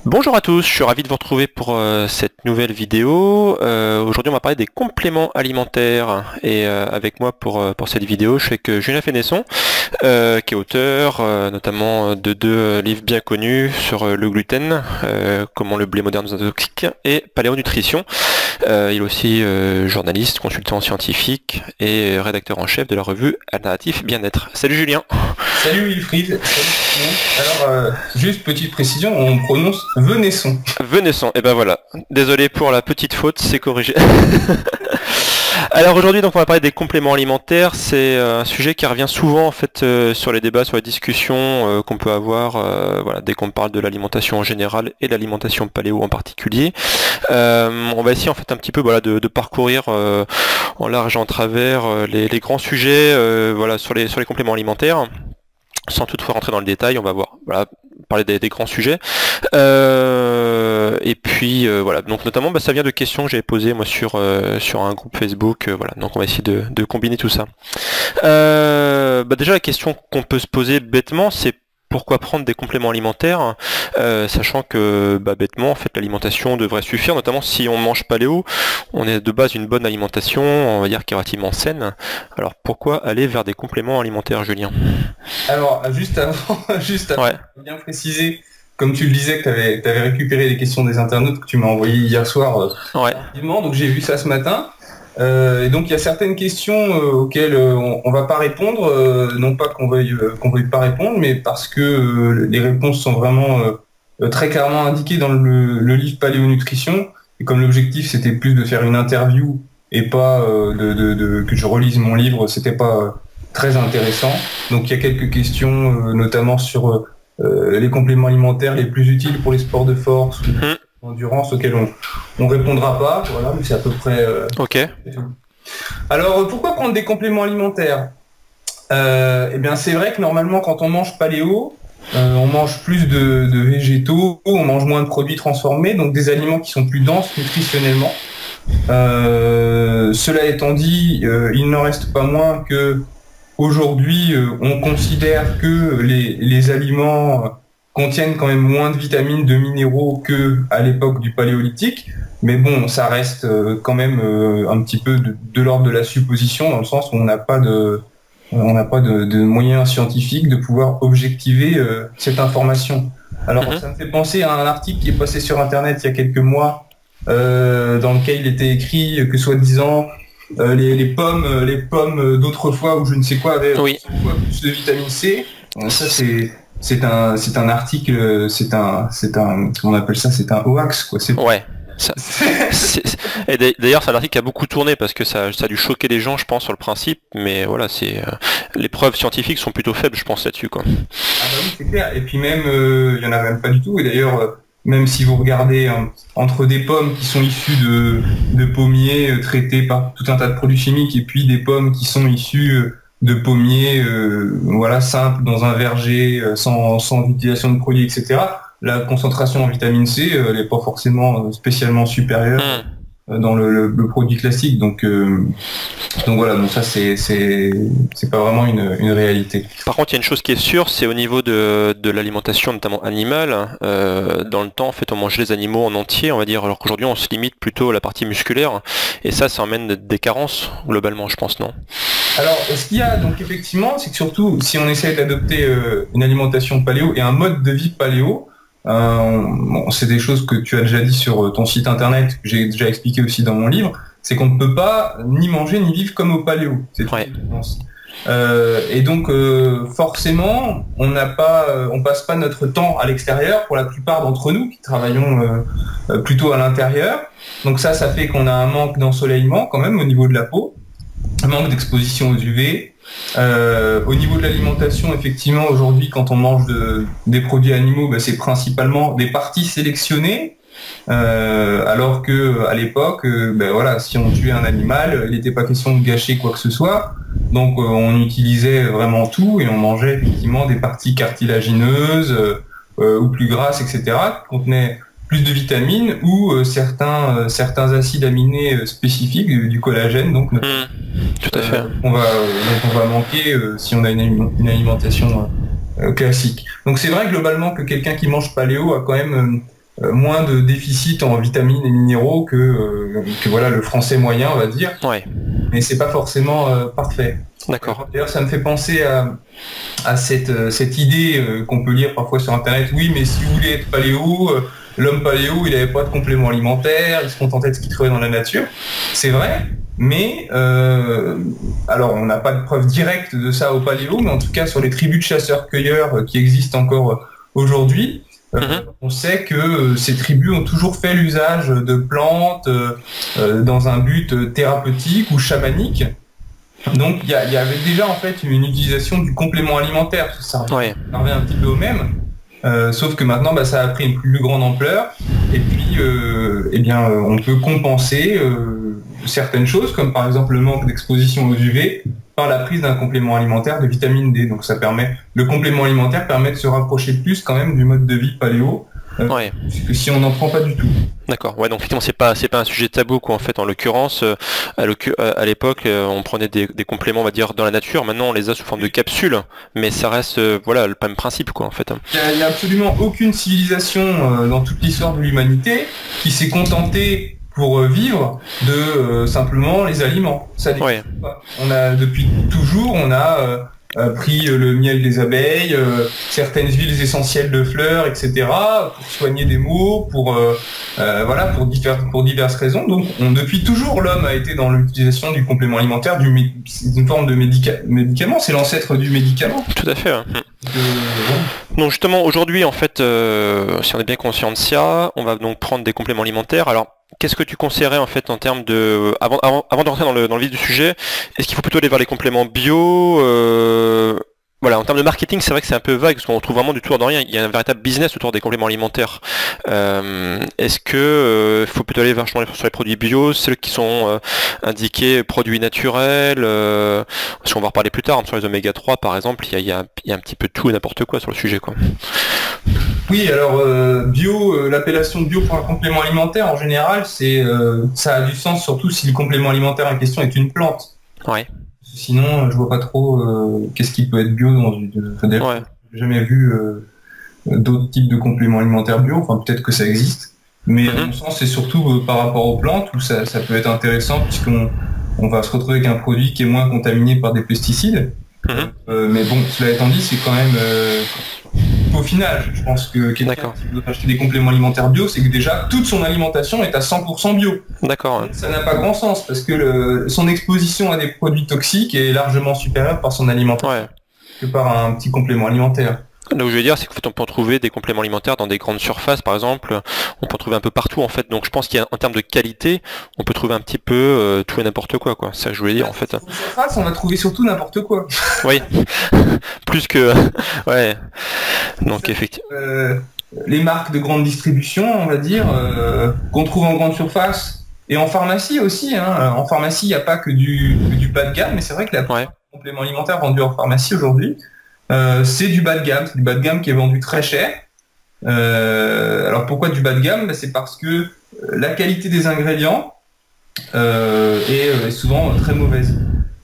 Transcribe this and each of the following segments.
Bonjour à tous, je suis ravi de vous retrouver pour cette nouvelle vidéo. Aujourd'hui on va parler des compléments alimentaires et avec moi pour cette vidéo je suis avec Julien Fenesson qui est auteur notamment de deux livres bien connus sur le gluten, comment le blé moderne nous intoxique et paléonutrition. Il est aussi journaliste, consultant scientifique et rédacteur en chef de la revue Alternatif Bien-être. Salut Julien. Salut Wilfried, salut tout le monde. Alors, juste petite précision, on prononce Venesson. Venesson, et ben voilà. Désolé pour la petite faute, c'est corrigé. Alors aujourd'hui donc on va parler des compléments alimentaires, c'est un sujet qui revient souvent en fait sur les débats, sur les discussions qu'on peut avoir voilà, dès qu'on parle de l'alimentation en général et l'alimentation paléo en particulier. On va essayer en fait un petit peu voilà, de parcourir en large et en travers les grands sujets voilà, sur les compléments alimentaires. Sans toutefois rentrer dans le détail, on va voir, voilà, parler des grands sujets. Et puis voilà, donc notamment ça vient de questions que j'avais posées moi sur un groupe Facebook, voilà, donc on va essayer de combiner tout ça. Déjà la question qu'on peut se poser bêtement, c'est pourquoi prendre des compléments alimentaires, sachant que bêtement en fait l'alimentation devrait suffire, notamment si on mange paléo, on est de base une bonne alimentation, on va dire qui est relativement saine. Alors pourquoi aller vers des compléments alimentaires, Julien? Alors, juste avant, Ouais. bien préciser, comme tu le disais, que tu avais récupéré les questions des internautes que tu m'as envoyées hier soir Ouais. rapidement, donc j'ai vu ça ce matin. Et donc il y a certaines questions auxquelles on va pas répondre, non pas qu'on veuille pas répondre, mais parce que les réponses sont vraiment très clairement indiquées dans le livre Paléonutrition. Et comme l'objectif c'était plus de faire une interview et pas que je relise mon livre, c'était pas très intéressant. Donc il y a quelques questions, notamment sur les compléments alimentaires les plus utiles pour les sports de force ou endurance auxquels on répondra pas. Voilà, mais c'est à peu près. Ok. Alors pourquoi prendre des compléments alimentaires? Eh bien c'est vrai que normalement quand on mange paléo, on mange plus de végétaux, on mange moins de produits transformés, donc des aliments qui sont plus denses nutritionnellement. Cela étant dit, il n'en reste pas moins que aujourd'hui, on considère que les aliments contiennent quand même moins de vitamines, de minéraux que à l'époque du paléolithique. Mais bon, ça reste quand même un petit peu de l'ordre de la supposition, dans le sens où on n'a pas de moyens scientifiques de pouvoir objectiver cette information. Alors, ça me fait penser à un article qui est passé sur Internet il y a quelques mois, dans lequel il était écrit que soi-disant les pommes d'autrefois ou je ne sais quoi avaient Oui. plus de vitamine C. Ça c'est un article, comment on appelle ça, c'est un hoax quoi. Ouais. Et d'ailleurs, c'est un article qui a beaucoup tourné parce que ça a dû choquer les gens, je pense, sur le principe. Mais voilà, les preuves scientifiques sont plutôt faibles, je pense, là-dessus, quoi. Ah bah oui, c'est clair. Et puis même, il y en a même pas du tout. Et d'ailleurs, même si vous regardez entre des pommes qui sont issues de pommiers traités par tout un tas de produits chimiques et puis des pommes qui sont issues de pommiers, voilà, simples dans un verger, sans utilisation de produits, etc. La concentration en vitamine C, elle n'est pas forcément spécialement supérieure dans le produit classique. Donc voilà, donc ça c'est pas vraiment une réalité. Par contre, il y a une chose qui est sûre, c'est au niveau de l'alimentation, notamment animale. Dans le temps, en fait, on mangeait les animaux en entier, on va dire, alors qu'aujourd'hui, on se limite plutôt à la partie musculaire. Et ça emmène des carences, globalement, je pense, non? Alors, ce qu'il y a, donc effectivement, c'est que surtout, si on essaie d'adopter une alimentation paléo et un mode de vie paléo, bon, c'est des choses que tu as déjà dit sur ton site internet, que j'ai déjà expliqué aussi dans mon livre, c'est qu'on ne peut pas ni manger ni vivre comme au paléo. C'est Ouais. et donc forcément, on passe pas notre temps à l'extérieur pour la plupart d'entre nous qui travaillons plutôt à l'intérieur. Donc ça fait qu'on a un manque d'ensoleillement quand même au niveau de la peau, un manque d'exposition aux UV. Au niveau de l'alimentation, effectivement, aujourd'hui, quand on mange des produits animaux, c'est principalement des parties sélectionnées. Alors que à l'époque, voilà, si on tuait un animal, il n'était pas question de gâcher quoi que ce soit. Donc on utilisait vraiment tout et on mangeait effectivement des parties cartilagineuses ou plus grasses, etc., qui contenaient plus de vitamines ou certains acides aminés spécifiques, du collagène, donc tout à fait. on va manquer si on a une alimentation classique. Donc c'est vrai globalement que quelqu'un qui mange paléo a quand même moins de déficit en vitamines et minéraux que voilà le français moyen, on va dire. Ouais. Mais c'est pas forcément parfait. D'accord. D'ailleurs, ça me fait penser à cette idée qu'on peut lire parfois sur Internet. Oui, mais si vous voulez être paléo, l'homme paléo, il n'avait pas de complément alimentaire, il se contentait de ce qu'il trouvait dans la nature. C'est vrai, mais alors on n'a pas de preuve directe de ça au paléo, mais en tout cas sur les tribus de chasseurs-cueilleurs qui existent encore aujourd'hui, on sait que ces tribus ont toujours fait l'usage de plantes dans un but thérapeutique ou chamanique. Donc il y avait déjà en fait une utilisation du complément alimentaire, ça revient un petit peu au même, sauf que maintenant ça a pris une plus grande ampleur et puis on peut compenser certaines choses comme par exemple le manque d'exposition aux UV par la prise d'un complément alimentaire de vitamine D. Donc le complément alimentaire permet de se rapprocher plus quand même du mode de vie paléo. Que si on n'en prend pas du tout. D'accord. Ouais, donc effectivement c'est pas un sujet tabou quoi en fait. En l'occurrence, à l'époque, on prenait des compléments, on va dire, dans la nature. Maintenant, on les a sous forme de capsules, mais ça reste le même principe quoi en fait. Il n'y a absolument aucune civilisation dans toute l'histoire de l'humanité qui s'est contentée pour vivre de simplement les aliments. Ça n'existe pas. On a depuis toujours, pris le miel des abeilles, certaines huiles essentielles de fleurs, etc., pour soigner des maux, pour diverses raisons. Donc, depuis toujours, l'homme a été dans l'utilisation du complément alimentaire, une forme de médicament. C'est l'ancêtre du médicament. Tout à fait. Donc justement, aujourd'hui, en fait, si on est bien conscient de ça, on va donc prendre des compléments alimentaires. Alors, qu'est-ce que tu conseillerais en fait en termes de avant de rentrer dans le vif du sujet, est-ce qu'il faut plutôt aller vers les compléments bio voilà, en termes de marketing, c'est vrai que c'est un peu vague parce qu'on trouve vraiment du tout de rien. Il y a un véritable business autour des compléments alimentaires. Est-ce que faut plutôt aller sur les produits bio, ceux qui sont indiqués produits naturels parce qu'on va en reparler plus tard, sur les oméga 3 par exemple, il y a un petit peu de tout et n'importe quoi sur le sujet quoi. Oui, alors bio, l'appellation bio pour un complément alimentaire, en général, ça a du sens, surtout si le complément alimentaire en question est une plante. Ouais. Sinon, je vois pas trop qu'est-ce qui peut être bio dans une. J'ai jamais vu d'autres types de compléments alimentaires bio. Enfin, peut-être que ça existe, mais à mon sens, c'est surtout par rapport aux plantes où ça peut être intéressant puisqu'on va se retrouver avec un produit qui est moins contaminé par des pesticides. Mais bon, cela étant dit, c'est quand même peaufinage. Je pense que quelqu'un qui veut acheter des compléments alimentaires bio, c'est que déjà toute son alimentation est à 100% bio. D'accord. Ça n'a pas grand sens parce que son exposition à des produits toxiques est largement supérieure par son alimentation que par un petit complément alimentaire. Là où je veux dire, c'est qu'en fait, on peut en trouver des compléments alimentaires dans des grandes surfaces, par exemple. On peut en trouver un peu partout, en fait. Donc, je pense qu'en termes de qualité, on peut trouver un petit peu tout et n'importe quoi. C'est ça que je voulais dire, en fait. En surface, on va trouver surtout n'importe quoi. Oui. Plus que... Ouais. Donc, effectivement. Les marques de grande distribution, on va dire, qu'on trouve en grande surface et en pharmacie aussi. En pharmacie, il n'y a pas que du bas de gamme, mais c'est vrai que la complément alimentaire vendu en pharmacie aujourd'hui, c'est du bas de gamme. C'est du bas de gamme qui est vendu très cher. Alors pourquoi du bas de gamme? C'est parce que la qualité des ingrédients est souvent très mauvaise.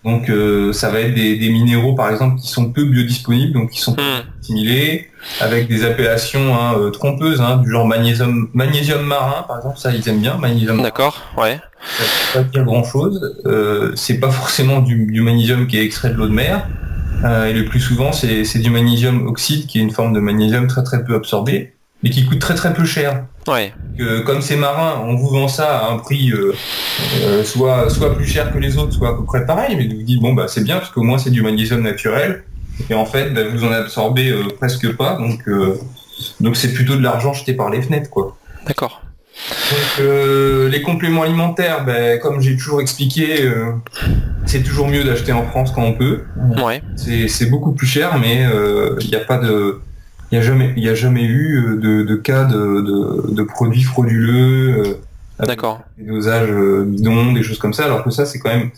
Donc ça va être des minéraux par exemple qui sont peu biodisponibles, donc qui sont assimilés avec des appellations trompeuses, du genre magnésium marin par exemple, ça ils aiment bien, magnésium. D'accord, ouais. Ça veut pas dire grand chose. C'est pas forcément du magnésium qui est extrait de l'eau de mer. Et le plus souvent, c'est du magnésium oxyde, qui est une forme de magnésium très très peu absorbé, mais qui coûte très très peu cher. Ouais. Comme c'est marin, on vous vend ça à un prix soit plus cher que les autres, soit à peu près pareil, mais vous dites c'est bien parce qu'au moins c'est du magnésium naturel. Et en fait, vous en absorbez presque pas, donc c'est plutôt de l'argent jeté par les fenêtres, quoi. D'accord. Donc les compléments alimentaires, comme j'ai toujours expliqué, c'est toujours mieux d'acheter en France quand on peut. Ouais. C'est beaucoup plus cher, mais il n'y a jamais eu de cas de produits frauduleux, d'accord, des dosages bidons, des choses comme ça, alors que ça c'est quand même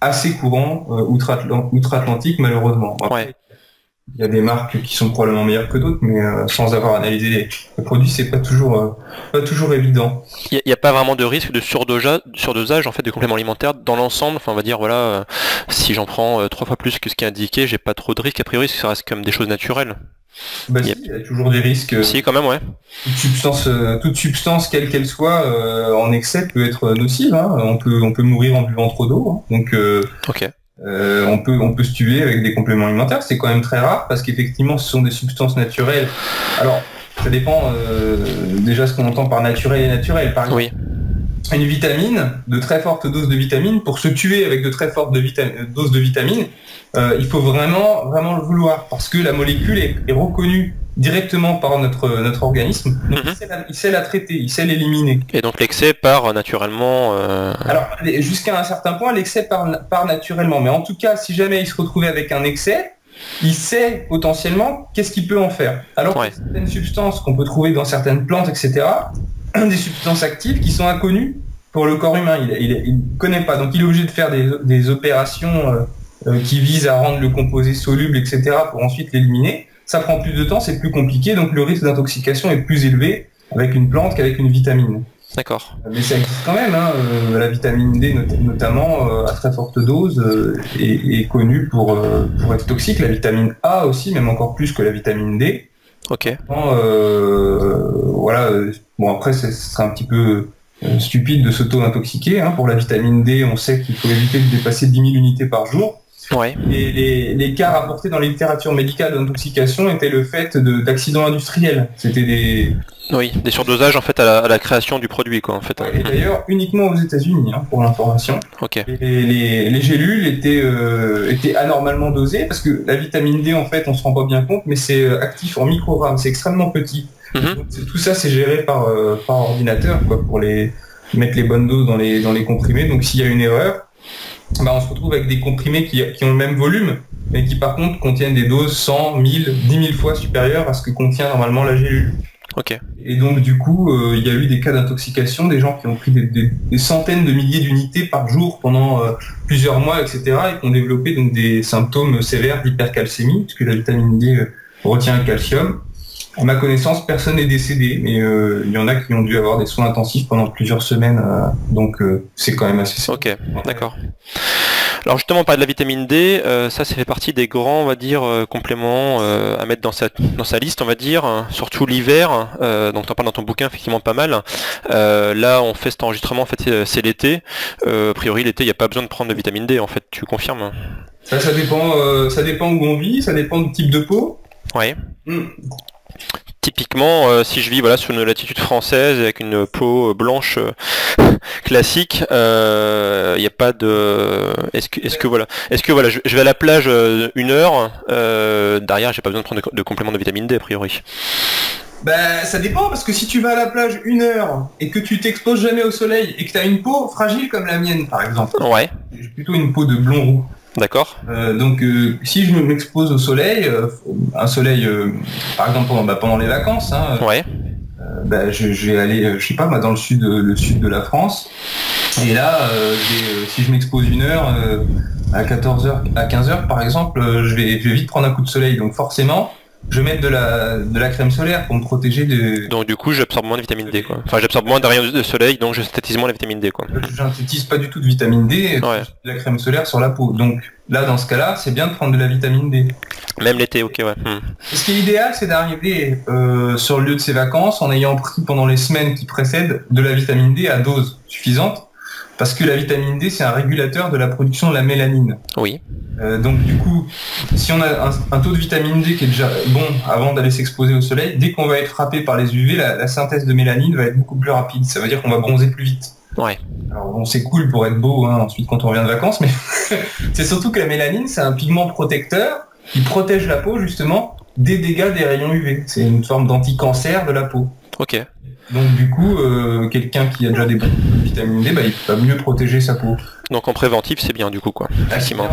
assez courant outre-Atlantique malheureusement. Après, il y a des marques qui sont probablement meilleures que d'autres, mais sans avoir analysé les produits, c'est pas toujours évident. Il n'y a pas vraiment de risque de surdosage en fait de compléments alimentaires dans l'ensemble. Enfin, on va dire si j'en prends 3 fois plus que ce qui est indiqué, j'ai pas trop de risque. A priori, ça reste comme des choses naturelles. Bah si, il y a toujours des risques. Si, quand même, ouais. Toute substance, quelle qu'elle soit, en excès peut être nocive. Hein. On peut mourir en buvant trop d'eau. Hein. Donc, Ok. on peut se tuer avec des compléments alimentaires. C'est quand même très rare parce qu'effectivement, ce sont des substances naturelles. Alors, ça dépend déjà ce qu'on entend par naturel et naturel. Par exemple, Oui. une vitamine, de très fortes doses de vitamines, pour se tuer avec de très fortes doses de vitamines, il faut vraiment le vouloir parce que la molécule est reconnue directement par notre organisme. Donc il sait la traiter, il sait l'éliminer. Et donc l'excès part naturellement... Alors, jusqu'à un certain point, l'excès part naturellement. Mais en tout cas, si jamais il se retrouvait avec un excès, il sait potentiellement qu'est-ce qu'il peut en faire. Alors que certaines substances qu'on peut trouver dans certaines plantes, etc., des substances actives qui sont inconnues pour le corps humain. Il ne connaît pas. Donc il est obligé de faire des opérations qui visent à rendre le composé soluble, etc., pour ensuite l'éliminer. Ça prend plus de temps, c'est plus compliqué, donc le risque d'intoxication est plus élevé avec une plante qu'avec une vitamine. D'accord. Mais ça existe quand même, hein. La vitamine D notamment à très forte dose est connue pour être toxique. La vitamine A aussi, même encore plus que la vitamine D. Ok. Voilà. Bon, après, ce serait un petit peu stupide de s'auto-intoxiquer. Hein. Pour la vitamine D, on sait qu'il faut éviter de dépasser 10 000 unités par jour. Ouais. Et les cas rapportés dans la littérature médicale d'intoxication étaient le fait d'accidents industriels. C'était des surdosages en fait à la création du produit, quoi, en fait. Et d'ailleurs uniquement aux États-Unis, hein, pour l'information. Ok. Les gélules étaient anormalement dosées parce que la vitamine D, en fait, on se rend pas bien compte, mais c'est actif en microgrammes, c'est extrêmement petit. Donc, tout ça, c'est géré par ordinateur, quoi, pour mettre les bonnes doses dans les comprimés. Donc s'il y a une erreur, on se retrouve avec des comprimés qui ont le même volume, mais qui par contre contiennent des doses 100, 1000, 10 000 fois supérieures à ce que contient normalement la gélule. Ok. Et donc du coup, il y a eu des cas d'intoxication, des gens qui ont pris des centaines de milliers d'unités par jour pendant plusieurs mois, etc., et qui ont développé donc des symptômes sévères d'hypercalcémie, puisque la vitamine D retient le calcium. À ma connaissance, personne n'est décédé, mais il y en a qui ont dû avoir des soins intensifs pendant plusieurs semaines, donc c'est quand même assez sévère. Ok, d'accord. Alors justement, on parle de la vitamine D, ça fait partie des grands, on va dire, compléments à mettre dans sa liste, on va dire, hein, surtout l'hiver, donc t'en parles dans ton bouquin effectivement pas mal. Là, on fait cet enregistrement, en fait, c'est l'été. A priori, l'été, il n'y a pas besoin de prendre de vitamine D, en fait, tu confirmes? Ça dépend où on vit, ça dépend du type de peau. Ouais. Typiquement, si je vis sur une latitude française avec une peau blanche classique, il n'y a pas de. Est-ce que je vais à la plage 1 heure, derrière j'ai pas besoin de prendre de complément de vitamine D a priori. Ça dépend, parce que si tu vas à la plage 1 heure et que tu t'exposes jamais au soleil et que tu as une peau fragile comme la mienne par exemple. Ouais. J'ai plutôt une peau de blond roux. D'accord. Donc si je m'expose au soleil, un soleil par exemple pendant les vacances, hein, ouais. Je vais aller, je sais pas, dans le sud de la France, et là si je m'expose 1 heure à 14h, à 15h par exemple, je vais vite prendre un coup de soleil, donc forcément je vais mettre de la crème solaire pour me protéger de... Donc du coup j'absorbe moins de vitamine D, quoi. Enfin j'absorbe moins de rayons de soleil, donc je synthétise moins la vitamine D, quoi. Je synthétise pas du tout de vitamine D, ouais. De la crème solaire sur la peau. Donc là dans ce cas-là, c'est bien de prendre de la vitamine D. Même l'été, ok, ouais. Ce qui est idéal, c'est d'arriver sur le lieu de ses vacances en ayant pris pendant les semaines qui précèdent de la vitamine D à dose suffisante, parce que la vitamine D, c'est un régulateur de la production de la mélanine. Oui. Donc du coup, si on a un taux de vitamine D qui est déjà bon avant d'aller s'exposer au soleil, dès qu'on va être frappé par les UV, la synthèse de mélanine va être beaucoup plus rapide. Ça veut dire qu'on va bronzer plus vite. Ouais. Alors bon, c'est cool pour être beau, hein, ensuite quand on revient de vacances, mais c'est surtout que la mélanine, c'est un pigment protecteur qui protège la peau justement des dégâts des rayons UV. C'est une forme d'anti-cancer de la peau. Ok. Donc du coup, quelqu'un qui a déjà des vitamines D, il va mieux protéger sa peau. Donc en préventif, c'est bien du coup, quoi. Effectivement.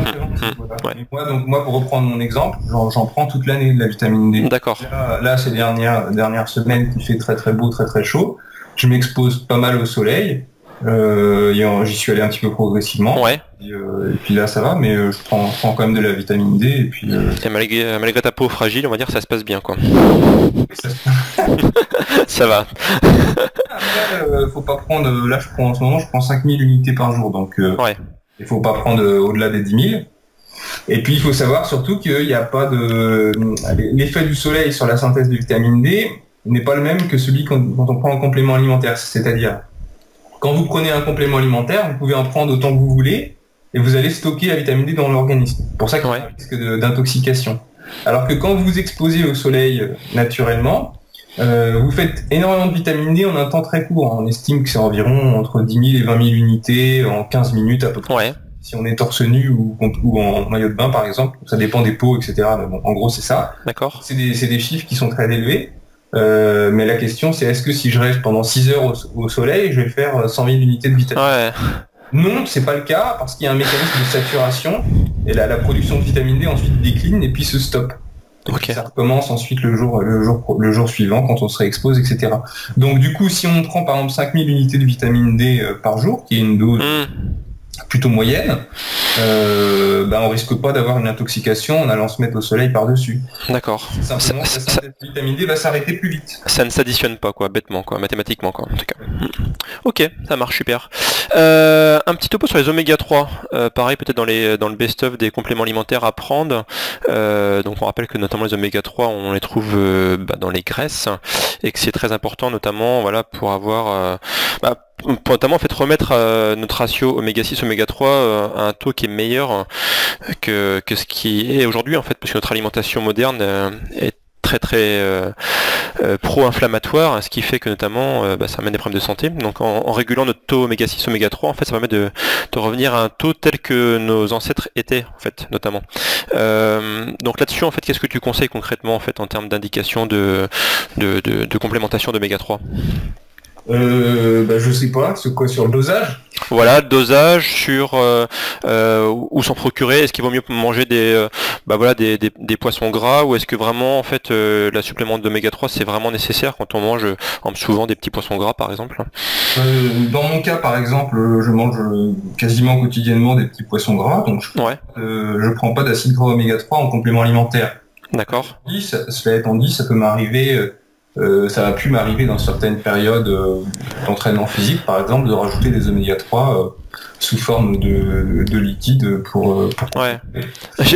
Voilà. Ouais. Moi, pour reprendre mon exemple, j'en prends toute l'année de la vitamine D. D'accord. Là, ces dernières semaines, il fait très très beau, très très chaud. Je m'expose pas mal au soleil. J'y suis allé un petit peu progressivement. Ouais. Et puis là, ça va, mais je prends quand même de la vitamine D. Et puis. Et malgré ta peau fragile, on va dire que ça se passe bien, quoi. Ça va. Après, faut pas prendre. Là, en ce moment, je prends 5000 unités par jour, donc. Ouais. Il faut pas prendre au-delà des 10 000. Et puis il faut savoir surtout qu'il n'y a pas de... L'effet du soleil sur la synthèse de vitamine D n'est pas le même que celui quand on prend un complément alimentaire. C'est-à-dire, quand vous prenez un complément alimentaire, vous pouvez en prendre autant que vous voulez et vous allez stocker la vitamine D dans l'organisme. C'est pour ça qu'il y a un risque d'intoxication. Alors que quand vous vous exposez au soleil naturellement, vous faites énormément de vitamine D en un temps très court. On estime que c'est environ entre 10 000 et 20 000 unités en 15 minutes à peu près. Ouais. Si on est torse nu ou en maillot de bain par exemple, ça dépend des peaux, etc. Mais bon, en gros c'est ça. D'accord. C'est des chiffres qui sont très élevés. Mais la question c'est est-ce que si je reste pendant 6 heures au soleil, je vais faire 100 000 unités de vitamine D? Ouais. Non, c'est pas le cas parce qu'il y a un mécanisme de saturation et la production de vitamine D ensuite décline et puis se stoppe. Okay. Ça recommence ensuite le jour suivant quand on se réexpose, etc. Donc du coup, si on prend par exemple 5000 unités de vitamine D par jour, qui est une dose plutôt moyenne, on risque pas d'avoir une intoxication en allant se mettre au soleil par-dessus. D'accord. Simplement, la synthèse de vitamine D va s'arrêter plus vite. Ça ne s'additionne pas, quoi, bêtement, quoi, mathématiquement, quoi, en tout cas. Ok, ça marche super. Un petit topo sur les oméga 3. Pareil, peut-être dans le best-of des compléments alimentaires à prendre. Donc on rappelle que notamment les oméga 3, on les trouve dans les graisses et que c'est très important, notamment, voilà, pour avoir pour notamment en fait remettre notre ratio oméga 6 oméga 3 à un taux qui est meilleur que ce qui est aujourd'hui en fait, parce que notre alimentation moderne est très pro-inflammatoire, ce qui fait que notamment ça amène des problèmes de santé. Donc en régulant notre taux oméga 6 oméga 3 en fait, ça permet de revenir à un taux tel que nos ancêtres étaient en fait, notamment. Donc là-dessus en fait, qu'est-ce que tu conseilles concrètement en fait en termes d'indication de complémentation d'oméga 3? Je sais pas, c'est quoi sur le dosage? Voilà, dosage sur où s'en procurer. Est-ce qu'il vaut mieux manger des poissons gras, ou est-ce que vraiment en fait la supplément d'oméga 3 c'est vraiment nécessaire quand on mange souvent des petits poissons gras par exemple? Dans mon cas par exemple, je mange quasiment quotidiennement des petits poissons gras, donc je prends pas d'acide gras oméga 3 en complément alimentaire. D'accord. Cela étant dit, ça peut m'arriver. Ça a pu m'arriver dans certaines périodes d'entraînement physique, par exemple, de rajouter des oméga 3 sous forme de liquide pour... Ouais.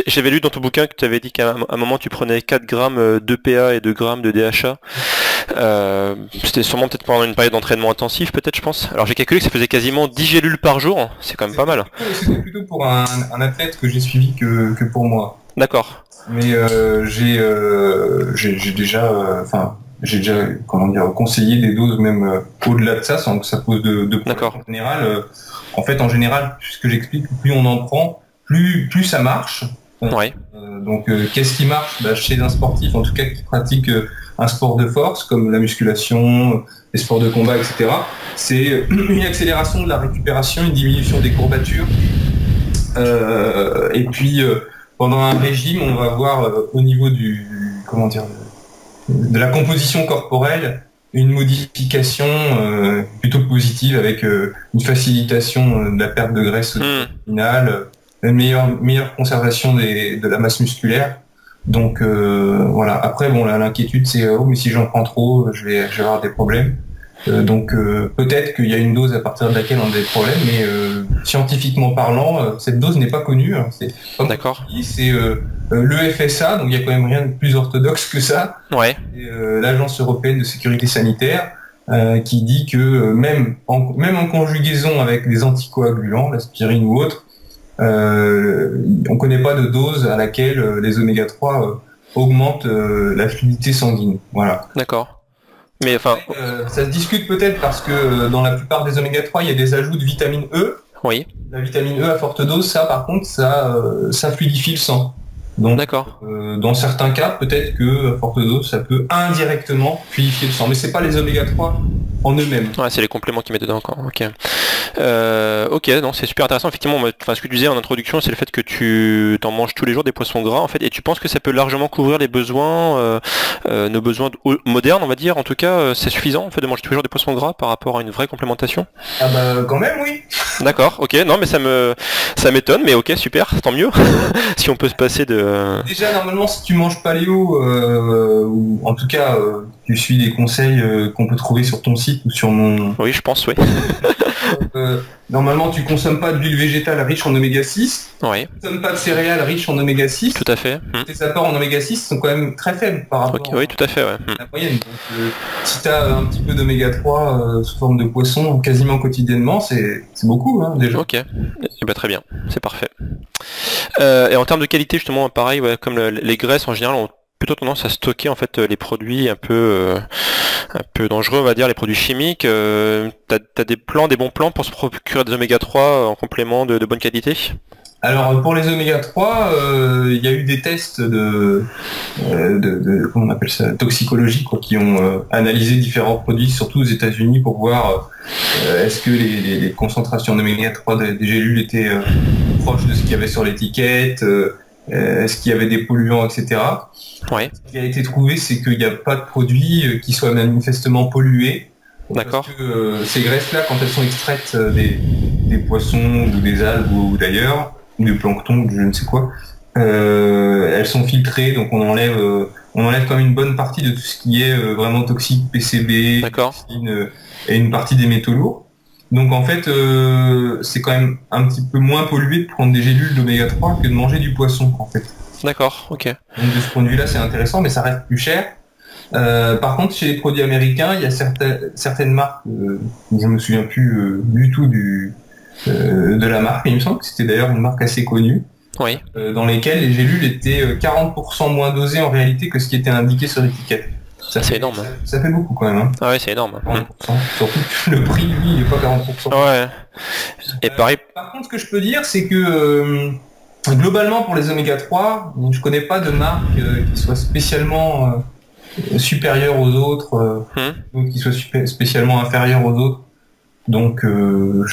J'avais lu dans ton bouquin que tu avais dit qu'à un moment tu prenais 4 grammes d'EPA et 2 grammes de DHA. C'était sûrement peut-être pendant une période d'entraînement intensif, peut-être, je pense. Alors j'ai calculé que ça faisait quasiment 10 gélules par jour, c'est quand même pas mal. C'était plutôt pour un athlète que j'ai suivi que pour moi. D'accord. Mais j'ai déjà... conseillé des doses même au-delà de ça, sans que ça pose de problème. En général, ce que j'explique, plus on en prend, plus ça marche. Ouais. Donc qu'est-ce qui marche chez un sportif, en tout cas qui pratique un sport de force, comme la musculation, les sports de combat, etc. C'est une accélération de la récupération, une diminution des courbatures. Et puis, pendant un régime, on va voir au niveau de la composition corporelle, une modification plutôt positive avec une facilitation de la perte de graisse finale, une meilleure conservation de la masse musculaire. Donc voilà. Après l'inquiétude c'est mais si j'en prends trop, je vais avoir des problèmes. Donc peut-être qu'il y a une dose à partir de laquelle on a des problèmes, mais scientifiquement parlant, cette dose n'est pas connue. C'est d'accord. C'est le FSA, donc il y a quand même rien de plus orthodoxe que ça. Ouais. L'Agence européenne de sécurité sanitaire qui dit que même en conjugaison avec des anticoagulants, l'aspirine ou autre, on connaît pas de dose à laquelle les oméga 3 augmentent la fluidité sanguine. Voilà. D'accord. Mais enfin, ça se discute peut-être parce que dans la plupart des oméga 3, il y a des ajouts de vitamine E. Oui. La vitamine E à forte dose, ça par contre, ça fluidifie le sang. Donc, d'accord. Dans certains cas, peut-être que à forte dose, ça peut indirectement fluidifier le sang, mais c'est pas les oméga 3 en eux-mêmes. Ouais, c'est les compléments qu'ils mettent dedans, quoi. Ok. Ok, non, c'est super intéressant. Effectivement, ce que tu disais en introduction, c'est le fait que tu t'en manges tous les jours des poissons gras, en fait, et tu penses que ça peut largement couvrir les besoins, nos besoins modernes, on va dire. En tout cas, c'est suffisant, en fait, de manger tous les jours des poissons gras par rapport à une vraie complémentation. Ah bah, quand même, oui. D'accord. Ok. Non, mais ça m'étonne, mais ok, super, tant mieux. Si on peut se passer de. Déjà, normalement, si tu manges paléo, ou en tout cas, tu suis des conseils qu'on peut trouver sur ton site ou sur mon. Oui, je pense, oui. Normalement, tu consommes pas d'huile végétale riche en oméga 6, Oui, tu consommes pas de céréales riches en oméga 6. tout à fait. Tes apports en oméga 6 sont quand même très faibles par rapport Ok, oui, tout à fait, ouais. à la moyenne. Donc, si tu as un petit peu d'oméga 3 sous forme de poisson quasiment quotidiennement, c'est beaucoup déjà. Ok, eh ben, très bien, c'est parfait. Et en termes de qualité, justement, pareil, ouais, comme les graisses en général ont plutôt tendance à stocker en fait les produits un peu dangereux, on va dire, les produits chimiques. T'as des bons plans pour se procurer des oméga 3 en complément de bonne qualité? Alors pour les oméga 3, il y a eu des tests comment on appelle ça, toxicologie, quoi, qui ont analysé différents produits, surtout aux États-Unis, pour voir est-ce que les concentrations d'oméga 3 des gélules étaient proches de ce qu'il y avait sur l'étiquette, est-ce qu'il y avait des polluants, etc. Ouais. Ce qui a été trouvé, c'est qu'il n'y a pas de produit qui soit manifestement pollué. D'accord. Parce que ces graisses-là, quand elles sont extraites des poissons ou des algues ou d'ailleurs, ou du plancton ou je ne sais quoi, elles sont filtrées, donc on enlève quand même une bonne partie de tout ce qui est vraiment toxique, PCB, toxine, et une partie des métaux lourds. Donc en fait, c'est quand même un petit peu moins pollué de prendre des gélules d'oméga 3 que de manger du poisson, en fait. D'accord, ok. Donc de ce point de vue-là, c'est intéressant, mais ça reste plus cher. Par contre, chez les produits américains, il y a certaines marques, je me souviens plus du tout de la marque, mais il me semble que c'était d'ailleurs une marque assez connue, Oui. Dans lesquelles les gélules étaient 40% moins dosées en réalité que ce qui était indiqué sur l'étiquette. C'est énorme. Ça fait beaucoup quand même. Hein. Ah ouais, c'est énorme. 40%. Surtout que le prix, lui, il n'est pas 40%. Ouais. Et pareil. Par contre, ce que je peux dire, c'est que globalement, pour les oméga 3, je connais pas de marque qui soit spécialement supérieure aux autres, ou qui soit spécialement inférieure aux autres. Donc,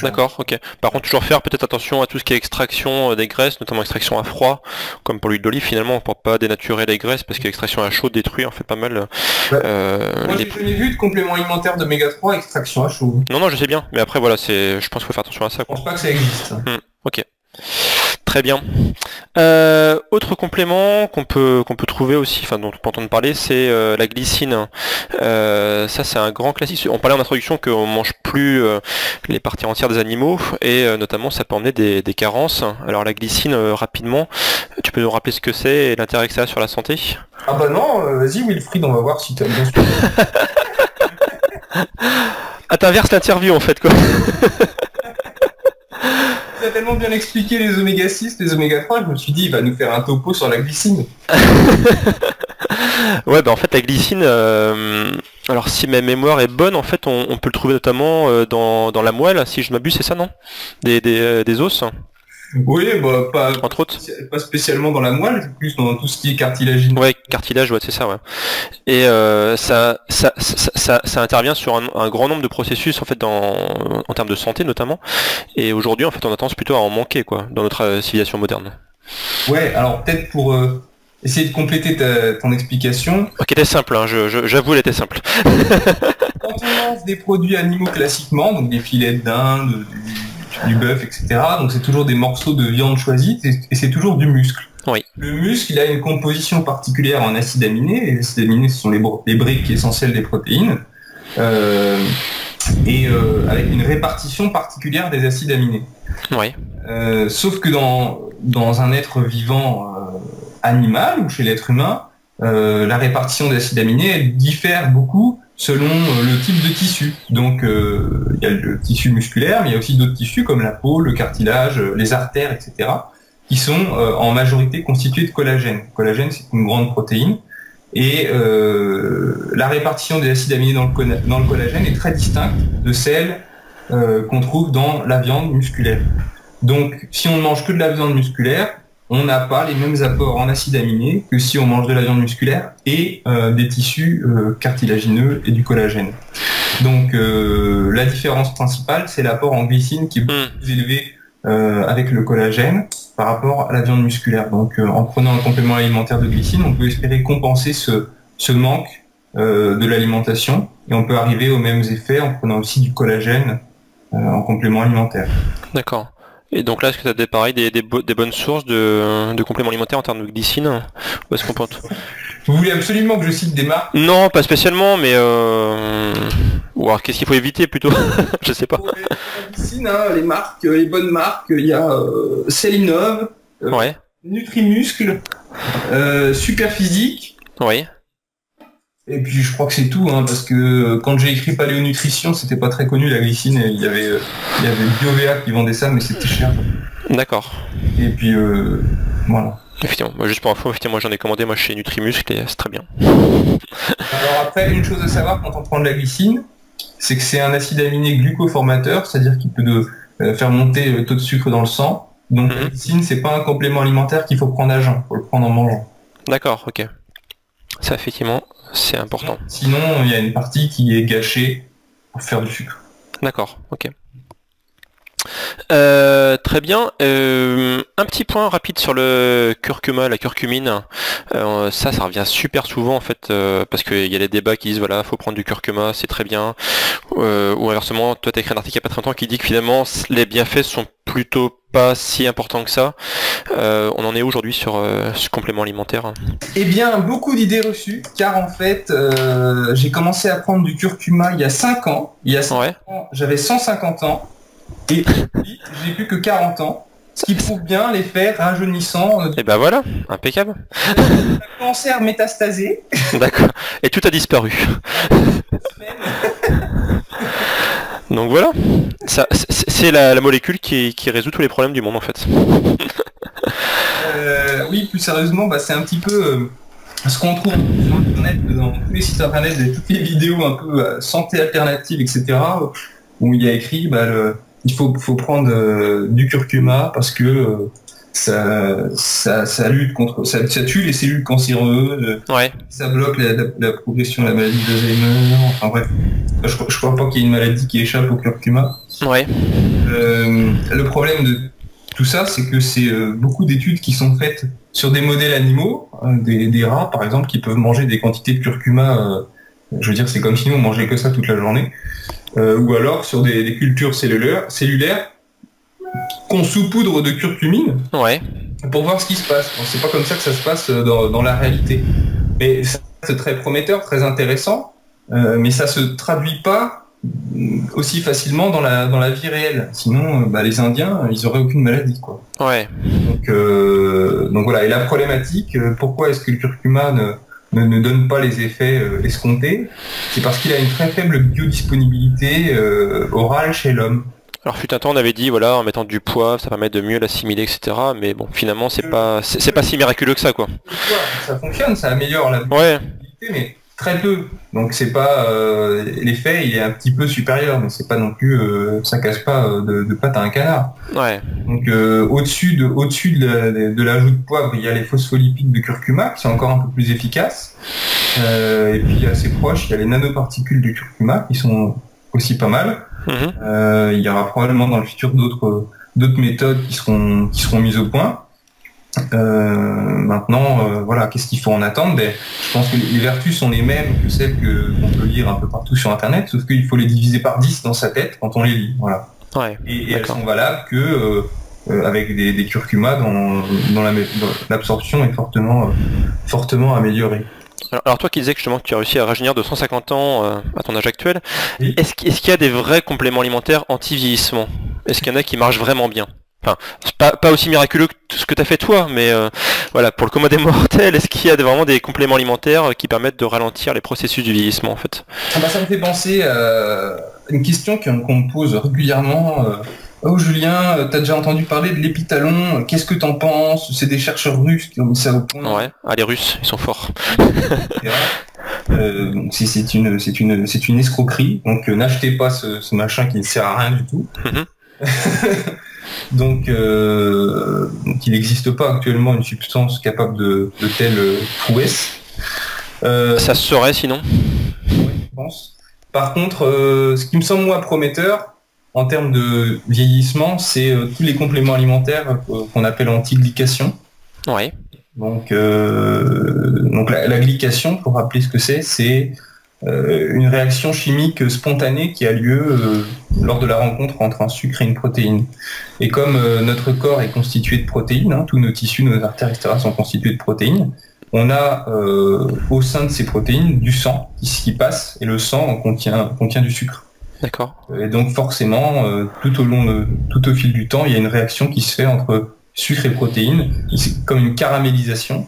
D'accord, ok. Par contre, toujours faire peut-être attention à tout ce qui est extraction des graisses, notamment extraction à froid, comme pour l'huile d'olive finalement, pour pas dénaturer les graisses, parce que l'extraction à chaud détruit en fait pas mal. Moi, j'ai jamais vu de complément alimentaire d'oméga 3 extraction à chaud. Non, je sais bien, mais après voilà, je pense qu'il faut faire attention à ça. Je pense pas que ça existe. Ok. Très bien. Autre complément qu'on peut trouver aussi, enfin dont on peut entendre parler, c'est la glycine. Ça c'est un grand classique. On parlait en introduction qu'on mange plus les parties entières des animaux et notamment ça peut emmener des carences. Alors la glycine, rapidement, tu peux nous rappeler ce que c'est et l'intérêt que ça a sur la santé? Ah bah non, vas-y Wilfried, on va voir si tu as bien suivi. Ah, t'inverses l'interview en fait quoi. Tu as tellement bien expliqué les oméga 6, les oméga 3, je me suis dit il va nous faire un topo sur la glycine. Ouais, bah en fait la glycine, alors si ma mémoire est bonne, en fait on peut le trouver notamment dans la moelle, si je m'abuse, c'est ça, non? Des os. Oui, bah entre autres. Pas spécialement dans la moelle, plus dans tout ce qui est cartilagineux. Ouais, cartilage, ouais, c'est ça, ouais. Et ça intervient sur un grand nombre de processus en fait en termes de santé notamment. Et aujourd'hui, en fait, on a tendance plutôt à en manquer, quoi, dans notre civilisation moderne. Ouais, alors peut-être pour essayer de compléter ton explication. Ok, était simple, hein, j'avoue, elle était simple. Quand on mange des produits animaux classiquement, donc des filets de dinde, du bœuf, etc. Donc c'est toujours des morceaux de viande choisis et c'est toujours du muscle. Oui. Le muscle, il a une composition particulière en acides aminés. Les acides aminés, ce sont les briques essentielles des protéines. Avec une répartition particulière des acides aminés. Oui. Sauf que dans un être vivant animal ou chez l'être humain, la répartition des acides aminés, elle diffère beaucoup selon le type de tissu. Donc il y a le tissu musculaire, mais il y a aussi d'autres tissus comme la peau, le cartilage, les artères, etc., qui sont en majorité constitués de collagène. Le collagène, c'est une grande protéine. Et la répartition des acides aminés dans le collagène est très distincte de celle qu'on trouve dans la viande musculaire. Donc si on ne mange que de la viande musculaire, on n'a pas les mêmes apports en acides aminés que si on mange de la viande musculaire et des tissus cartilagineux et du collagène. Donc la différence principale, c'est l'apport en glycine qui est beaucoup plus élevé avec le collagène par rapport à la viande musculaire. Donc en prenant un complément alimentaire de glycine, on peut espérer compenser ce manque de l'alimentation et on peut arriver aux mêmes effets en prenant aussi du collagène en complément alimentaire. D'accord. Et donc là, est-ce que tu as des bonnes sources de compléments alimentaires en termes de glycine? Où est-ce qu'on peut... Vous voulez absolument que je cite des marques? Non, pas spécialement, mais ou alors qu'est-ce qu'il faut éviter plutôt? Je sais pas. Pour la glycine, hein, les marques, les bonnes marques, il y a Celinov, Ouais. Nutrimuscle, Superphysique. Oui. Et puis je crois que c'est tout, hein, parce que quand j'ai écrit paléonutrition, c'était pas très connu la glycine, et il y avait BioVA qui vendait ça, mais c'était cher. D'accord. Et puis voilà. Effectivement, moi, juste pour info, effectivement, j'en ai commandé moi chez Nutrimuscle et c'est très bien. Alors après, une chose à savoir quand on prend de la glycine, c'est que c'est un acide aminé glucoformateur, c'est-à-dire qu'il peut faire monter le taux de sucre dans le sang. Donc la glycine, c'est pas un complément alimentaire qu'il faut prendre à jeun, faut le prendre en mangeant. D'accord, ok. Ça effectivement, c'est important. Sinon, il y a une partie qui est gâchée pour faire du sucre. D'accord, ok. Très bien. Un petit point rapide sur le curcuma, la curcumine. Ça revient super souvent en fait, parce qu'il y a des débats qui disent voilà, faut prendre du curcuma, c'est très bien. Ou inversement, toi tu as écrit un article il n'y a pas très longtemps qui dit que finalement les bienfaits sont plutôt pas si importants que ça. On en est aujourd'hui sur ce complément alimentaire? Eh bien, beaucoup d'idées reçues, car en fait, j'ai commencé à prendre du curcuma il y a 5 ans. Il y a 5 ans, j'avais 150 ans. Et puis, j'ai plus que 40 ans, ce qui prouve bien l'effet rajeunissant. Et ben voilà, impeccable. Cancer métastasé. D'accord. Et tout a disparu. Donc voilà, ça, c'est la molécule qui résout tous les problèmes du monde en fait. Oui, plus sérieusement, c'est un petit peu ce qu'on trouve sur Internet, dans tous les sites Internet, toutes les vidéos un peu santé alternative, etc., où il y a écrit il faut prendre du curcuma parce que ça lutte contre, ça tue les cellules cancéreuses, ça bloque la progression de la maladie d'Alzheimer. Enfin bref, je crois pas qu'il y ait une maladie qui échappe au curcuma. Le problème de tout ça, c'est que c'est beaucoup d'études qui sont faites sur des modèles animaux, des rats par exemple, qui peuvent manger des quantités de curcuma. Je veux dire, c'est comme si nous on mangeait que ça toute la journée. Ou alors sur des cultures cellulaires qu'on saupoudre de curcumine pour voir ce qui se passe. Bon, c'est pas comme ça que ça se passe dans la réalité. Mais c'est très prometteur, très intéressant, mais ça se traduit pas aussi facilement dans la vie réelle. Sinon, les Indiens, ils auraient aucune maladie, quoi. Donc voilà. Et la problématique, pourquoi est-ce que le curcuma ne donne pas les effets escomptés, c'est parce qu'il a une très faible biodisponibilité orale chez l'homme. Alors fut un temps on avait dit voilà en mettant du poivre ça permet de mieux l'assimiler etc. Mais bon finalement c'est pas si miraculeux que ça quoi. Ça fonctionne, ça améliore la biodisponibilité mais très peu. Donc c'est pas l'effet il est un petit peu supérieur mais c'est pas non plus ça casse pas de pattes à un canard. Donc au-dessus de l'ajout de poivre il y a les phospholipides de curcuma qui sont encore un peu plus efficaces et puis assez proche il y a les nanoparticules du curcuma qui sont aussi pas mal. Il y aura probablement dans le futur d'autres méthodes qui seront mises au point. Maintenant, voilà, qu'est-ce qu'il faut en attendre? Je pense que les vertus sont les mêmes que celles qu'on peut lire un peu partout sur Internet, sauf qu'il faut les diviser par 10 dans sa tête quand on les lit. Voilà. Et elles sont valables que avec des curcumas dont l'absorption est fortement améliorée. Alors toi qui disais que justement tu as réussi à rajeunir de 150 ans à ton âge actuel, est-ce qu'il y a des vrais compléments alimentaires anti-vieillissement? Est-ce qu'il y en a qui marchent vraiment bien? Enfin, pas aussi miraculeux que ce que tu as fait toi, mais voilà, pour le commun des mortels, est-ce qu'il y a vraiment des compléments alimentaires qui permettent de ralentir les processus du vieillissement en fait? Ça me fait penser à une question qu'on me pose régulièrement. Oh Julien, t'as déjà entendu parler de l'épitalon, qu'est-ce que t'en penses? C'est des chercheurs russes qui ont mis ça au point. Les Russes, ils sont forts. C'est une escroquerie, donc n'achetez pas ce machin qui ne sert à rien du tout. Donc il n'existe pas actuellement une substance capable de telle prouesse. Ça se saurait sinon? Oui, je pense. Par contre, ce qui me semble moins prometteur, en termes de vieillissement, c'est tous les compléments alimentaires qu'on appelle anti-glycation. Donc la glycation, pour rappeler ce que c'est une réaction chimique spontanée qui a lieu lors de la rencontre entre un sucre et une protéine. Et comme notre corps est constitué de protéines, hein, tous nos tissus, nos artères, etc. sont constitués de protéines, on a au sein de ces protéines du sang qui passe, et le sang contient du sucre. D'accord. Et donc forcément, tout au fil du temps, il y a une réaction qui se fait entre sucre et protéines. C'est comme une caramélisation.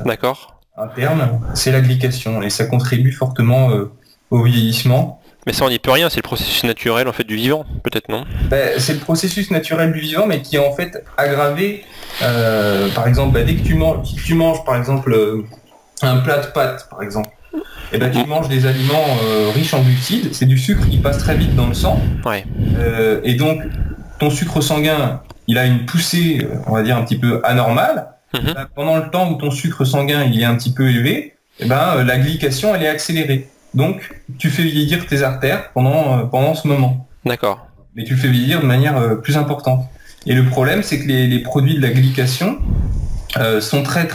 D'accord. Interne, c'est la glycation, et ça contribue fortement au vieillissement. Mais ça, on n'y peut rien, c'est le processus naturel en fait du vivant, peut-être, non? C'est le processus naturel du vivant, mais qui est en fait aggravé. Par exemple, dès que si tu manges par exemple un plat de pâtes, par exemple, et tu manges des aliments riches en glucides, c'est du sucre qui passe très vite dans le sang. Ouais. Et donc, ton sucre sanguin, il a une poussée, on va dire, un petit peu anormale. Pendant le temps où ton sucre sanguin il est un petit peu élevé, la glycation elle est accélérée. Donc tu fais vieillir tes artères pendant ce moment. D'accord. Mais tu le fais vieillir de manière plus importante. Et le problème c'est que les produits de la glycation sont très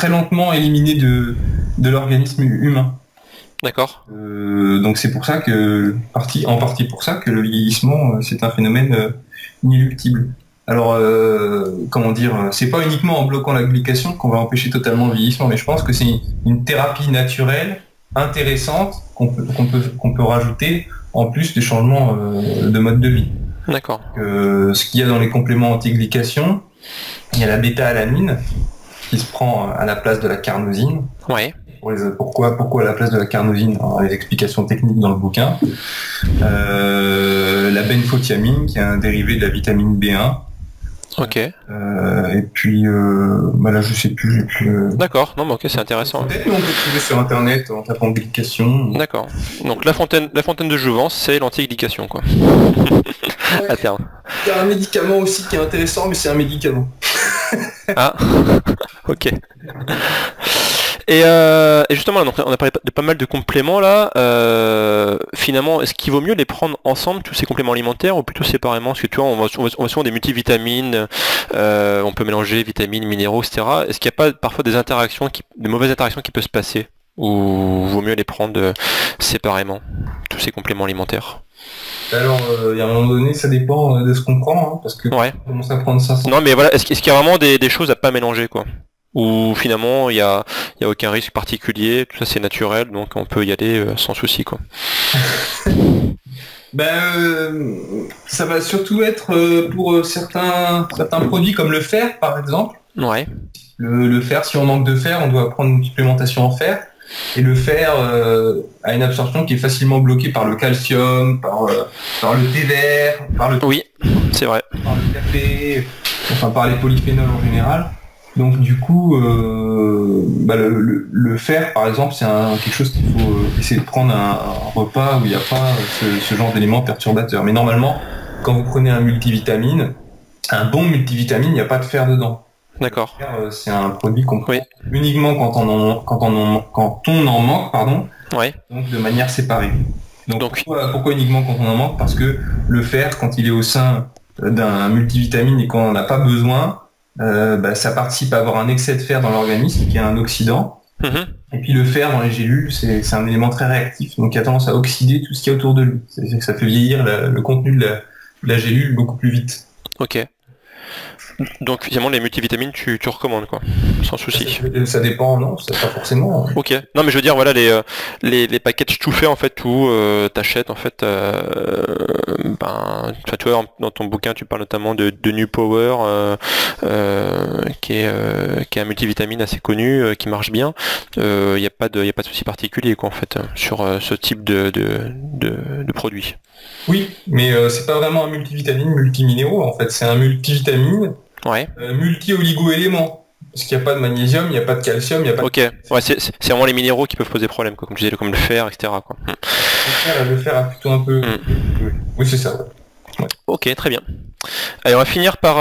lentement éliminés de l'organisme humain. D'accord. Donc c'est pour ça en partie pour ça que le vieillissement c'est un phénomène inéluctible. Alors, comment dire, c'est pas uniquement en bloquant la glycation qu'on va empêcher totalement le vieillissement, mais je pense que c'est une thérapie naturelle, intéressante, qu'on peut rajouter en plus des changements de mode de vie. D'accord. Ce qu'il y a dans les compléments anti-glycation, il y a la bêta-alanine qui se prend à la place de la carnosine. Ouais. Pourquoi à la place de la carnosine? Alors, les explications techniques dans le bouquin. La benphotiamine qui est un dérivé de la vitamine B1. Ok. Et puis là je sais plus. D'accord, non mais ok, c'est intéressant. Peut-être on peut trouver sur internet en tapant glycation. D'accord. Donc la fontaine de Jouvence, c'est l'anti-glycation quoi. Ouais. À terme. Il y a un médicament aussi qui est intéressant, mais c'est un médicament. Ah. Ok. Et justement, donc, on a parlé de pas mal de compléments là. Finalement, est-ce qu'il vaut mieux les prendre ensemble, tous ces compléments alimentaires, ou plutôt séparément? Parce que tu vois, on voit souvent des multivitamines, on peut mélanger vitamines, minéraux, etc. Est-ce qu'il n'y a pas parfois des mauvaises interactions qui peuvent se passer? Ou vaut mieux les prendre séparément, tous ces compléments alimentaires? Alors, il y a un moment donné, ça dépend de ce qu'on prend, hein, parce que ouais. on commence à prendre 500. Non, mais voilà, est-ce qu'il y a vraiment des choses à pas mélanger, quoi? Ou finalement il y a aucun risque particulier, tout ça c'est naturel, donc on peut y aller sans souci quoi. Ça va surtout être pour certains produits comme le fer par exemple. Ouais. Le fer, si on manque de fer, on doit prendre une supplémentation en fer. Et le fer a une absorption qui est facilement bloquée par le calcium, par le thé vert, oui, c'est vrai. Par le café, enfin par les polyphénols en général. Donc du coup, le fer, par exemple, c'est quelque chose qu'il faut essayer de prendre un repas où il n'y a pas ce genre d'éléments perturbateurs. Mais normalement, quand vous prenez un multivitamine, un bon multivitamine, il n'y a pas de fer dedans. D'accord. Le fer, c'est un produit qu'on prend uniquement quand on en manque, pardon. Ouais. Donc de manière séparée. Donc pourquoi uniquement quand on en manque? Parce que le fer, quand il est au sein d'un multivitamine et qu'on n'en a pas besoin, ça participe à avoir un excès de fer dans l'organisme qui est un oxydant. Et puis le fer dans les gélules, c'est un élément très réactif, donc il a tendance à oxyder tout ce qu'il y a autour de lui. C'est-à-dire que ça fait vieillir le contenu de la gélule beaucoup plus vite. Ok. Donc finalement les multivitamines tu recommandes quoi, sans souci. Ça dépend, non, c'est pas forcément. Ok. Non mais je veux dire voilà les packages tout faits en fait où t'achètes en fait tu vois dans ton bouquin tu parles notamment de New Power qui est un multivitamine assez connu qui marche bien. Y a pas de souci particulier quoi en fait sur ce type de produit. Oui, mais c'est pas vraiment un multivitamine multiminéraux en fait, c'est un multivitamine multi-oligo-éléments. Parce qu'il n'y a pas de magnésium, il n'y a pas de calcium, il n'y a pas de... Ok, ouais, c'est vraiment les minéraux qui peuvent poser problème, quoi, comme je disais, comme le fer, etc. Quoi. Le fer a plutôt un peu... Oui, c'est ça. Ouais. Ok, très bien. Allez, on va finir par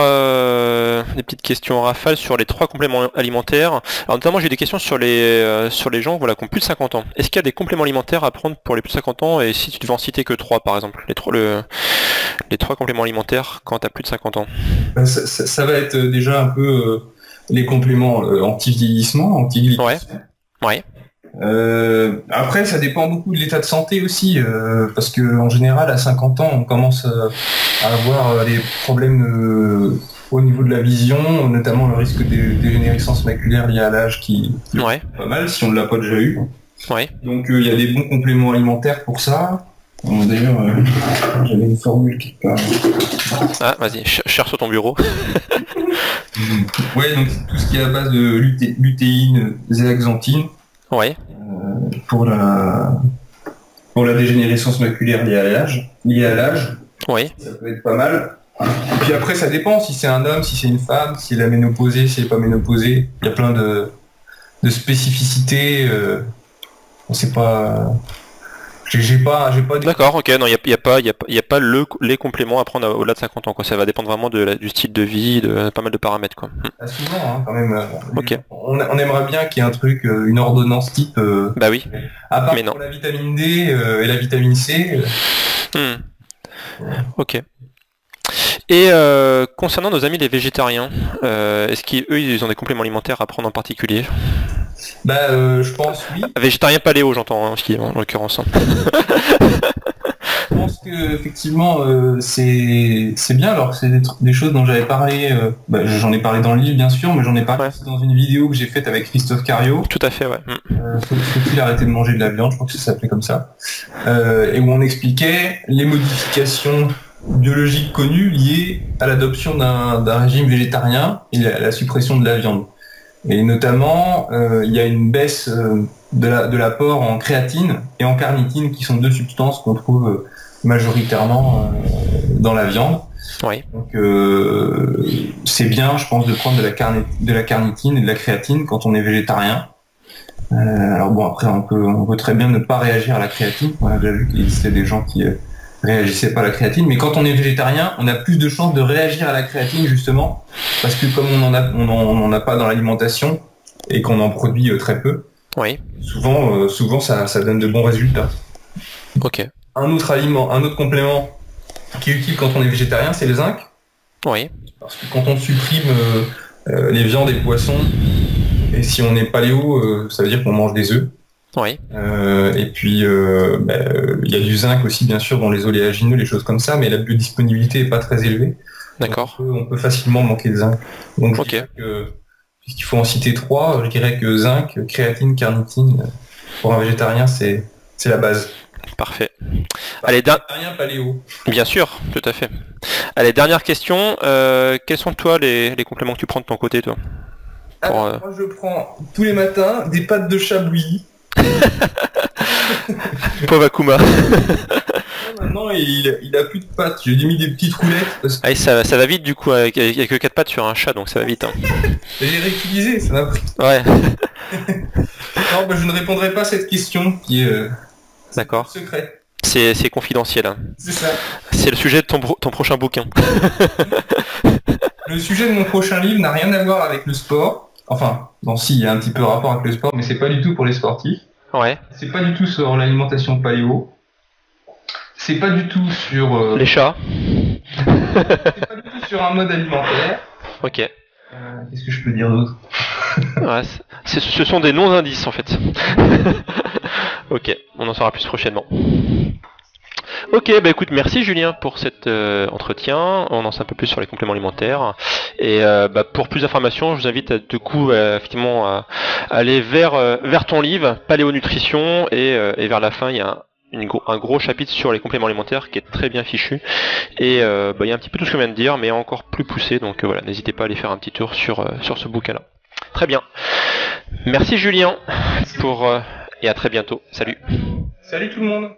des petites questions en rafale sur les 3 compléments alimentaires. Alors notamment j'ai des questions sur les gens voilà, qui ont plus de 50 ans. Est-ce qu'il y a des compléments alimentaires à prendre pour les plus de 50 ans et si tu devais en citer que 3 par exemple, les 3 compléments alimentaires quand tu as plus de 50 ans? Ça va être déjà un peu les compléments anti-vieillissement, anti-glycation. Ouais. Après, ça dépend beaucoup de l'état de santé aussi, parce que en général, à 50 ans, on commence à avoir des problèmes au niveau de la vision, notamment le risque de dégénérescence maculaire lié à l'âge qui Ouais. est pas mal si on ne l'a pas déjà eu. Ouais. Donc il y a des bons compléments alimentaires pour ça. Bon, d'ailleurs, j'avais une formule qui part. Ah, vas-y, cherche sur ton bureau. Ouais, donc tout ce qui est à base de lutéine, zéaxanthine. Ouais. Pour la dégénérescence maculaire liée à l'âge. Oui. Ça peut être pas mal. Et puis après, ça dépend si c'est un homme, si c'est une femme, si elle est ménopausée, si elle n'est pas ménopausée. Il y a plein de spécificités. On sait pas. J'ai pas. D'accord, ok, non, il y a pas les compléments à prendre au-delà de 50 ans, quoi. Ça va dépendre vraiment du style de vie, de pas mal de paramètres, quoi. Souvent, hein, quand même. Ok. On aimerait bien qu'il y ait un truc, une ordonnance type. Bah oui. À part mais non. pour la vitamine D et la vitamine C. Ok. Et concernant nos amis les végétariens, est-ce qu'eux ils ont des compléments alimentaires à prendre en particulier? Je pense oui. Végétarien paléo, j'entends, hein, en l'occurrence. Je pense que effectivement c'est bien. Alors c'est des choses dont j'avais parlé. J'en ai parlé dans le livre bien sûr, mais j'en ai parlé aussi dans une vidéo que j'ai faite avec Christophe Cario. Tout à fait, ouais. Faut-il arrêter de manger de la viande? Je crois que ça s'appelait comme ça. Et où on expliquait les modifications biologiques connues liées à l'adoption d'un régime végétarien et à la suppression de la viande. Et notamment, il y a une baisse de l'apport en créatine et en carnitine, qui sont deux substances qu'on trouve majoritairement dans la viande. Oui. Donc c'est bien, je pense, de prendre de la carnitine et de la créatine quand on est végétarien. Alors bon, après on peut très bien ne pas réagir à la créatine. On a déjà vu qu'il existait des gens qui réagissaient pas à la créatine, mais quand on est végétarien, on a plus de chances de réagir à la créatine justement, parce que comme on en a pas dans l'alimentation et qu'on en produit très peu. Oui. Souvent ça donne de bons résultats. Ok. Un autre complément qui est utile quand on est végétarien, c'est le zinc. Oui. Parce que quand on supprime les viandes et poissons, et si on est paléo, ça veut dire qu'on mange des œufs. Oui. Et puis il y a du zinc aussi bien sûr dans les oléagineux, les choses comme ça, mais la biodisponibilité est pas très élevée. D'accord. On peut facilement manquer de zinc. Donc je dirais que, puisqu'il faut en citer trois, je dirais que zinc, créatine, carnitine, pour un végétarien c'est la base. Parfait. Allez, végétarien paléo. Bien sûr, tout à fait. Allez, dernière question. Quels sont toi les compléments que tu prends de ton côté, toi? Moi je prends tous les matins des pâtes de chat bouillies. Pauvre Akuma. Maintenant il a plus de pattes, j'ai mis des petites roulettes. Ah, ça va vite du coup, avec que 4 pattes sur un chat, donc ça va vite. Hein. J'ai réutilisé, ça m'a pris. Ouais. Non, je ne répondrai pas à cette question qui est d'accord. Secret. C'est confidentiel. Hein. C'est ça. C'est le sujet de ton prochain bouquin. Le sujet de mon prochain livre n'a rien à voir avec le sport. Enfin, bon, si, il y a un petit peu rapport avec le sport, mais c'est pas du tout pour les sportifs. Ouais. C'est pas du tout sur l'alimentation paléo. C'est pas du tout sur... les chats. C'est pas du tout sur un mode alimentaire. Ok. Qu'est-ce que je peux dire d'autre? Ouais, ce sont des non-indices en fait. Ok, on en saura plus prochainement. Ok, bah écoute, merci Julien pour cet entretien. On en sait un peu plus sur les compléments alimentaires. Et pour plus d'informations, je vous invite effectivement à aller vers ton livre, Paléonutrition, et vers la fin, il y a un gros chapitre sur les compléments alimentaires qui est très bien fichu. Et il y a un petit peu tout ce que je viens de dire, mais encore plus poussé. Donc voilà, n'hésitez pas à aller faire un petit tour sur ce bouquin-là. Très bien. Merci Julien et à très bientôt. Salut. Salut tout le monde.